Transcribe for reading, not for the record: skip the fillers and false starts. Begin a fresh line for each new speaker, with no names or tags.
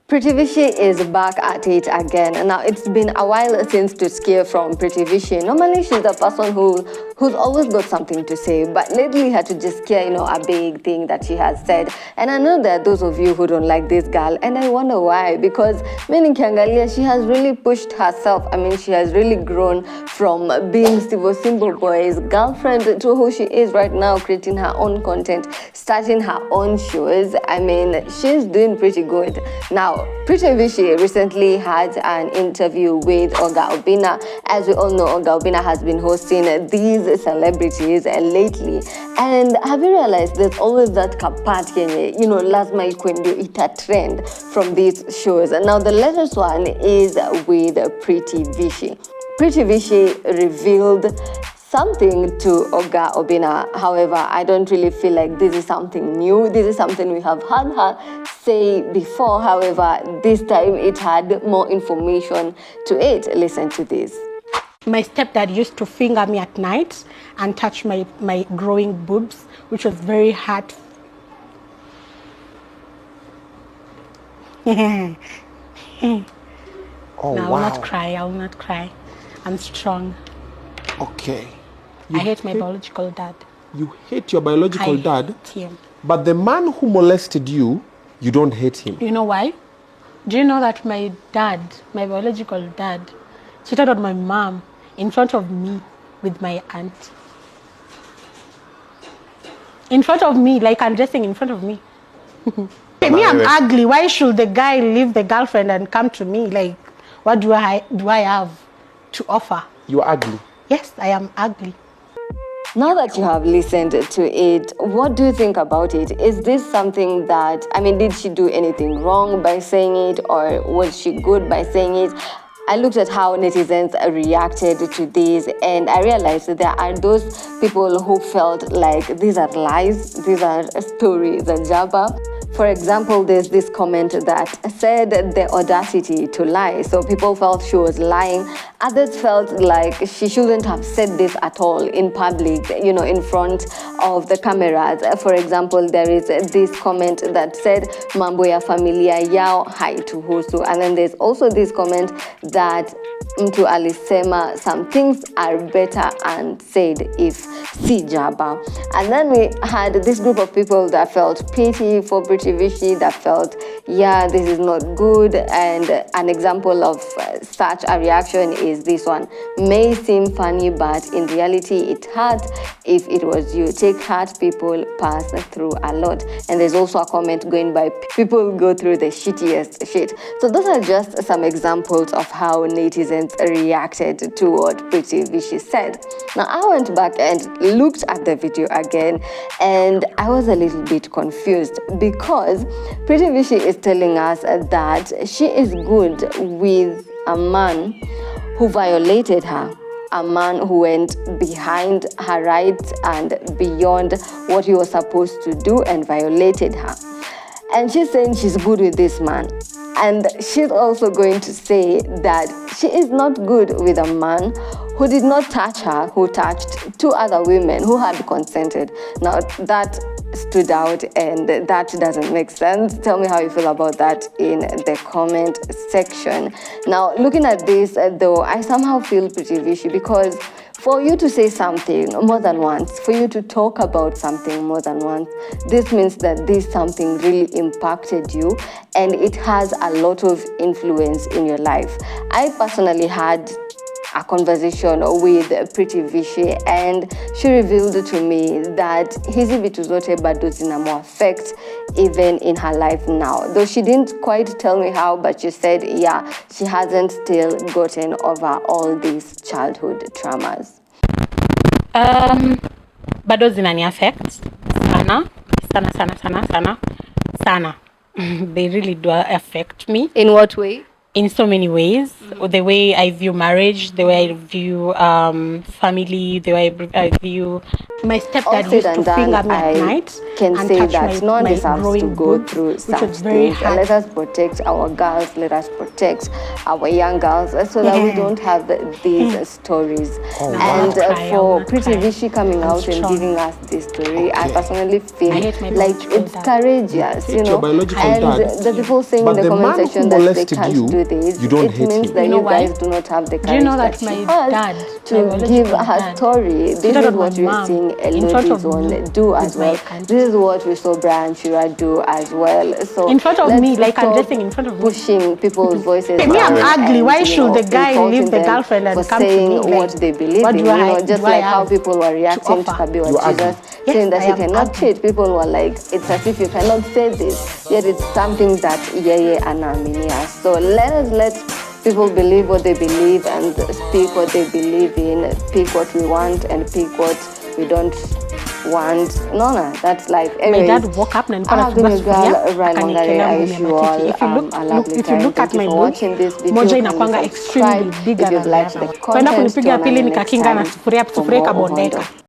Pritty Vishy is back at it again. Now, it's been a while since to hear from Pritty Vishy. Normally, she's a person who's always got something to say, but lately had to just hear, a big thing that she has said. And I know there are those of you who don't like this girl, and I wonder why. Because meaning Kiangalia, she has really pushed herself. I mean, she has really grown from being Steve Simple Boy's girlfriend to who she is right now, creating her own content, starting her own shows. I mean, she's doing pretty good. Now, Pritty Vishy recently had an interview with Oga Obinna. As we all know, Oga Obinna has been hosting these celebrities lately. And have you realized there's always that kapati, lazima ikwendio ita trend from these shows. And now the latest one is with Pritty Vishy. Pritty Vishy revealed something to Oga Obinna. However, I don't really feel like this is something new. This is something we have heard her say before. However, this time it had more information to it. Listen to this.
My stepdad used to finger me at night and touch my growing boobs, which was very hard.
Oh,
no,
wow.
I will not cry. I will not cry. I'm strong.
Okay.
I hate my biological dad.
You hate your biological dad?
Hate him.
But the man who molested you, you don't hate him.
You know why? Do you know that my dad, my biological dad, cheated on my mom in front of me with my aunt? In front of me, like undressing in front of me. Me, I'm ugly. Why should the guy leave the girlfriend and come to me? Like, what do I have to offer?
You're ugly.
Yes, I am ugly.
Now that you have listened to it, what do you think about it? Is this something that, did she do anything wrong by saying it, or was she good by saying it? I looked at how netizens reacted to this, and I realized that there are those people who felt like these are lies, these are stories, a jabber. For example, there's this comment that said the audacity to lie. So people felt she was lying. Others felt like she shouldn't have said this at all in public, in front of the cameras. For example, there is this comment that said, mambo ya familia yao haituhusu. And then there's also this comment that mtu alisema some things are better unsaid if si jaba. And then we had this group of people that felt pity for Pritty Vishy, that felt, yeah, this is not good. And an example of such a reaction is this one. May seem funny, but in reality it hurts if it was you. Take heart, people pass through a lot. And there's also a comment going by, people go through the shittiest shit. So those are just some examples of how netizens reacted to what Pritty Vishy said. Now, I went back and looked at the video again, and I was a little bit confused because Pritty Vishy is telling us that she is good with a man who violated her, a man who went behind her rights and beyond what he was supposed to do and violated her. And she's saying she's good with this man. And she's also going to say that she is not good with a man who did not touch her, who touched two other women who had consented. Now, that stood out and that doesn't make sense. Tell me how you feel about that in the comment section. Now, looking at this, though, I somehow feel Pritty Vishy because for you to say something more than once, for you to talk about something more than once, this means that this something really impacted you and it has a lot of influence in your life. I personally had a conversation with Pritty Vishy and she revealed to me that hizi vitu zote bado zinamuaffect even in her life now. Though she didn't quite tell me how, but she said, yeah, she hasn't still gotten over all these childhood traumas.
Bado zinani affect sana. They really do affect me.
In what way?
In so many ways. The way I view marriage, the way I view family, the way I view My stepdad
all
used
said
to
and done,
finger me at
I
night
can
and
say
touch
that
my
no one deserves to
growing
go
boob,
through
which
such
was very
things.
hard.
Let us protect our girls. Let us protect our young girls so that we don't have these stories. And for Pritty Vishy coming out and giving us this story, I personally feel like it's courageous, you know. And the people saying in the comment section that they can't do this, it means that you guys do not have the courage that she has to give her story. This is what we're seeing Elodie's one do as well. This is what we saw Brian Shira do as well. So
in front of me, like
stop
addressing in front of me,
pushing people's voices.
Me, I'm ugly. Why should the guy leave the
them
girlfriend and
for
come to
saying
me?
what they believe in? You know, just like how people were reacting to Kabiwa Jesus, saying that he cannot cheat. People were like, it's as if you cannot say this, yet it's something that yeye anaminia. So let people believe what they believe and speak what they believe in, pick what we want and pick what we don't want. No, that's life. Anyways,
my dad woke up and
I have been your girl, Ryan Mangare. I wish you all a lovely time. Thank you for watching this video.
Moja
Kindly
inakuanga
subscribe
extremely big
if you've liked the content.
kunipiga pili nikakinga na
Tuonane next time
sufuria
for more
kabondeka.